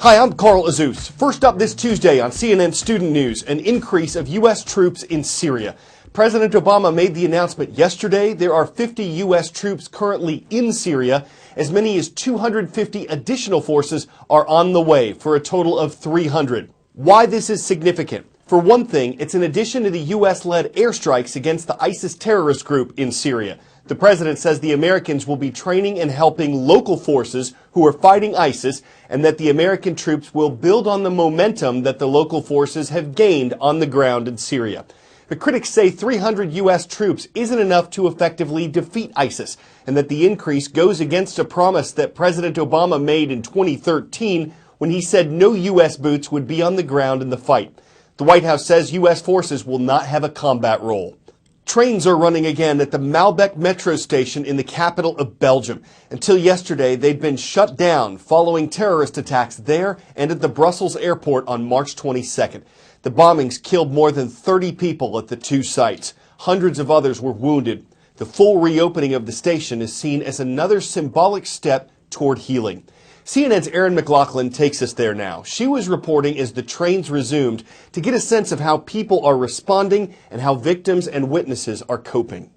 Hi, I'm Carl Azus. First up this Tuesday on CNN Student News, an increase of U.S. troops in Syria. President Obama made the announcement yesterday. There are 50 U.S. troops currently in Syria. As many as 250 additional forces are on the way for a total of 300. Why this is significant? For one thing, it's in addition to the U.S.-led airstrikes against the ISIS terrorist group in Syria. The president says the Americans will be training and helping local forces who are fighting ISIS, and that the American troops will build on the momentum that the local forces have gained on the ground in Syria. But critics say 300 U.S. troops isn't enough to effectively defeat ISIS, and that the increase goes against a promise that President Obama made in 2013 when he said no U.S. boots would be on the ground in the fight. The White House says U.S. forces will not have a combat role. Trains are running again at the Malbec metro station in the capital of Belgium. Until yesterday, they'd been shut down following terrorist attacks there and at the Brussels airport on March 22nd. The bombings killed more than 30 people at the two sites. Hundreds of others were wounded. The full reopening of the station is seen as another symbolic step toward healing. CNN's Erin McLaughlin takes us there now. She was reporting as the trains resumed to get a sense of how people are responding and how victims and witnesses are coping.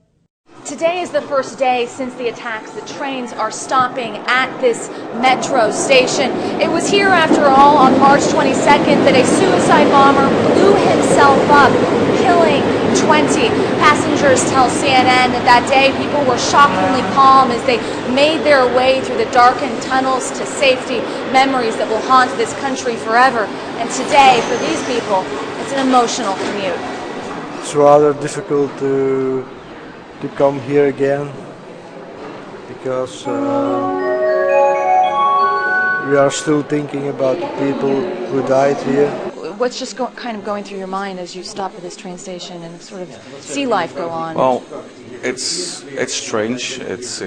Today is the first day since the attacks. The trains are stopping at this metro station. It was here, after all, on March 22nd that a suicide bomber blew himself up, killing 20 passengers. Tell CNN that day people were shockingly calm as they made their way through the darkened tunnels to safety, memories that will haunt this country forever. And today, for these people, it's an emotional commute. It's rather difficult to come here again because we are still thinking about the people who died here. What's just kind of going through your mind as you stop at this train station and sort of see life go on? Well, it's strange. It's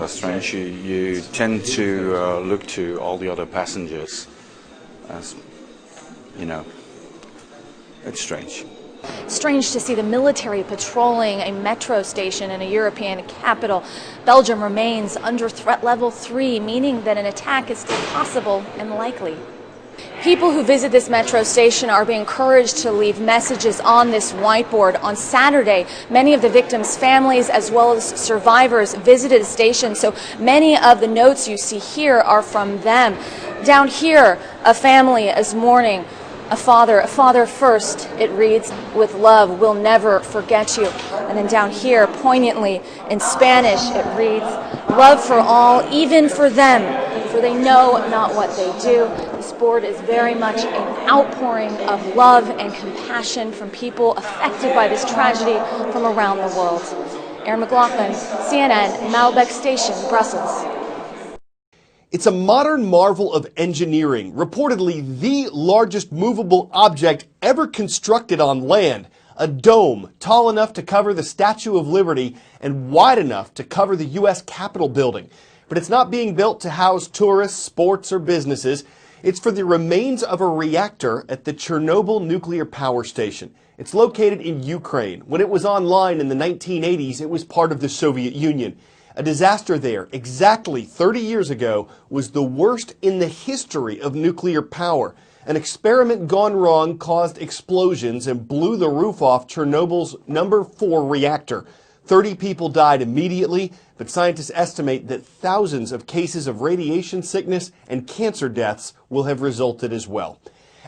strange. You tend to look to all the other passengers as, you know, it's strange. Strange to see the military patrolling a metro station in a European capital. Belgium remains under threat level 3, meaning that an attack is still possible and likely. People who visit this metro station are being encouraged to leave messages on this whiteboard. On Saturday, many of the victims' families as well as survivors visited the station, so many of the notes you see here are from them. Down here, a family is mourning a father first, it reads, with love, we'll never forget you. And then down here, poignantly, in Spanish, it reads, love for all, even for them, for they know not what they do. This board is very much an outpouring of love and compassion from people affected by this tragedy from around the world. Erin McLaughlin, CNN, Malbec Station, Brussels. It's a modern marvel of engineering, reportedly the largest movable object ever constructed on land. A dome tall enough to cover the Statue of Liberty and wide enough to cover the U.S. Capitol building. But it's not being built to house tourists, sports, or businesses. It's for the remains of a reactor at the Chernobyl nuclear power station. It's located in Ukraine. When it was online in the 1980s, it was part of the Soviet Union. A disaster there exactly 30 years ago was the worst in the history of nuclear power. An experiment gone wrong caused explosions and blew the roof off Chernobyl's number 4 reactor. 30 people died immediately, but scientists estimate that thousands of cases of radiation sickness and cancer deaths will have resulted as well.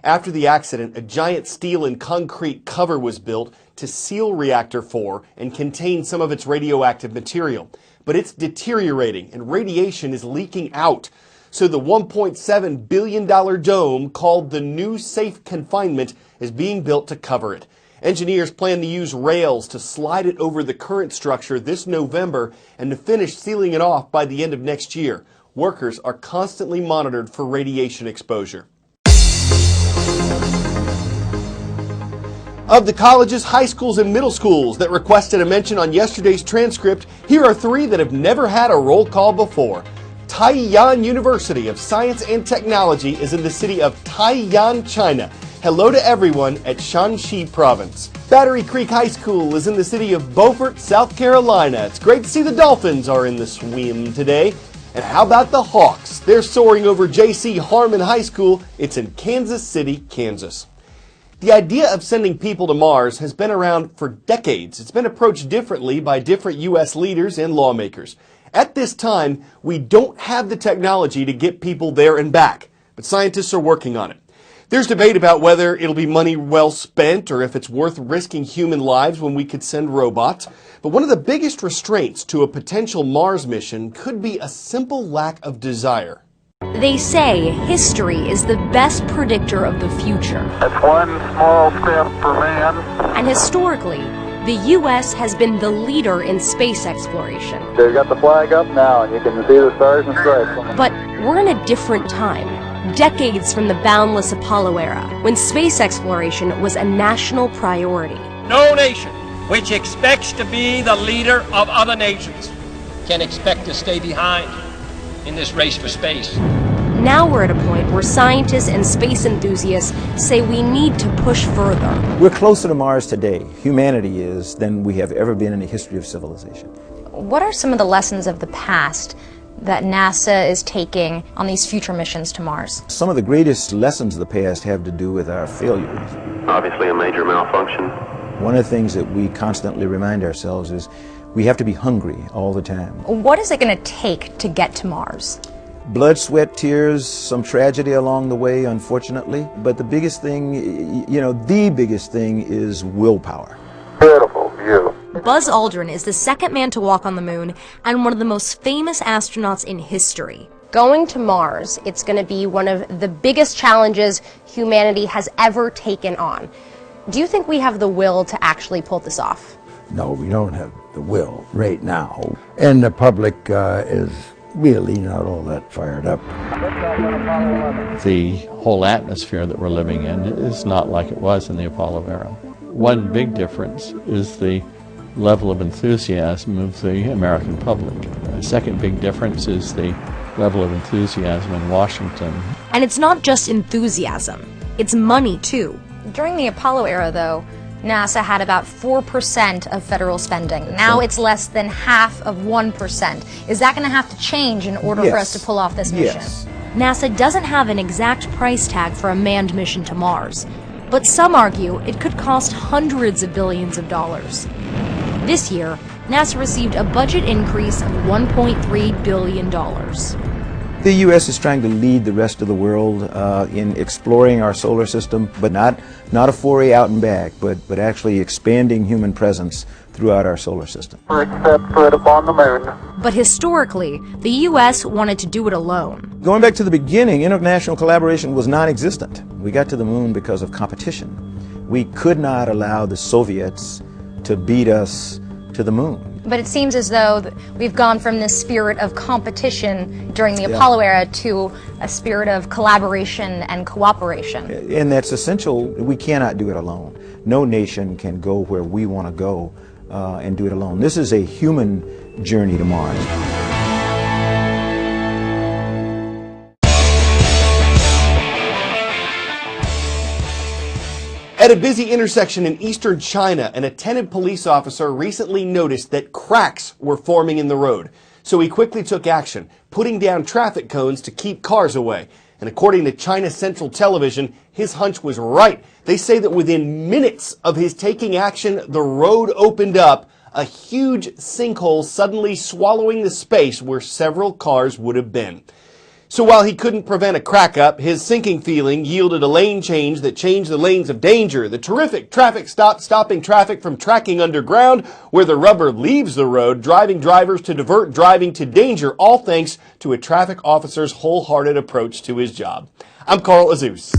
After the accident, a giant steel and concrete cover was built to seal Reactor 4 and contain some of its radioactive material. But it's deteriorating and radiation is leaking out. So the $1.7 billion dome, called the new safe confinement, is being built to cover it. Engineers plan to use rails to slide it over the current structure this November and to finish sealing it off by the end of next year. Workers are constantly monitored for radiation exposure. Of the colleges, high schools, and middle schools that requested a mention on yesterday's transcript, here are 3 that have never had a roll call before. Taiyan University of Science and Technology is in the city of Taiyan, China. Hello to everyone at Shanxi Province. Battery Creek High School is in the city of Beaufort, South Carolina. It's great to see the Dolphins are in the swim today. And how about the Hawks? They're soaring over J.C. Harmon High School. It's in Kansas City, Kansas. The idea of sending people to Mars has been around for decades. It's been approached differently by different U.S. leaders and lawmakers. At this time, we don't have the technology to get people there and back, but scientists are working on it. There's debate about whether it'll be money well spent or if it's worth risking human lives when we could send robots. But one of the biggest restraints to a potential Mars mission could be a simple lack of desire. They say history is the best predictor of the future. That's one small step for man. And historically, the U.S. has been the leader in space exploration. They've got the flag up now, and you can see the stars and stripes. But we're in a different time, decades from the boundless Apollo era, when space exploration was a national priority. No nation which expects to be the leader of other nations can expect to stay behind in this race for space. Now we're at a point where scientists and space enthusiasts say we need to push further. We're closer to Mars today, humanity is, than we have ever been in the history of civilization. What are some of the lessons of the past that NASA is taking on these future missions to Mars? Some of the greatest lessons of the past have to do with our failures. Obviously a major malfunction. One of the things that we constantly remind ourselves is we have to be hungry all the time. What is it going to take to get to Mars? Blood, sweat, tears, some tragedy along the way, unfortunately. But the biggest thing, the biggest thing is willpower. Beautiful view. Buzz Aldrin is the second man to walk on the moon and one of the most famous astronauts in history. Going to Mars, it's going to be one of the biggest challenges humanity has ever taken on. Do you think we have the will to actually pull this off? No, we don't have the will right now. And the public is really not all that fired up. The whole atmosphere that we're living in is not like it was in the Apollo era. One big difference is the level of enthusiasm of the American public. The second big difference is the level of enthusiasm in Washington. And it's not just enthusiasm, it's money too. During the Apollo era, though, NASA had about 4% of federal spending. Now it's less than half of 1%. Is that going to have to change in order for us to pull off this mission? Yes. NASA doesn't have an exact price tag for a manned mission to Mars, but some argue it could cost hundreds of billions of dollars. This year, NASA received a budget increase of $1.3 billion. The U.S. is trying to lead the rest of the world in exploring our solar system, but not a foray out and back, but actually expanding human presence throughout our solar system. Except for it upon the moon. But historically, the U.S. wanted to do it alone. Going back to the beginning, international collaboration was non-existent. We got to the moon because of competition. We could not allow the Soviets to beat us to the moon. But it seems as though we've gone from this spirit of competition during the Apollo era to a spirit of collaboration and cooperation. And that's essential. We cannot do it alone. No nation can go where we want to go and do it alone. This is a human journey to Mars. At a busy intersection in eastern China, an attentive police officer recently noticed that cracks were forming in the road. So he quickly took action, putting down traffic cones to keep cars away. And according to China Central Television, his hunch was right. They say that within minutes of his taking action, the road opened up, a huge sinkhole suddenly swallowing the space where several cars would have been. So while he couldn't prevent a crack up, his sinking feeling yielded a lane change that changed the lanes of danger. The terrific traffic stop, stopping traffic from tracking underground, where the rubber leaves the road, driving drivers to divert driving to danger, all thanks to a traffic officer's wholehearted approach to his job. I'm Carl Azus.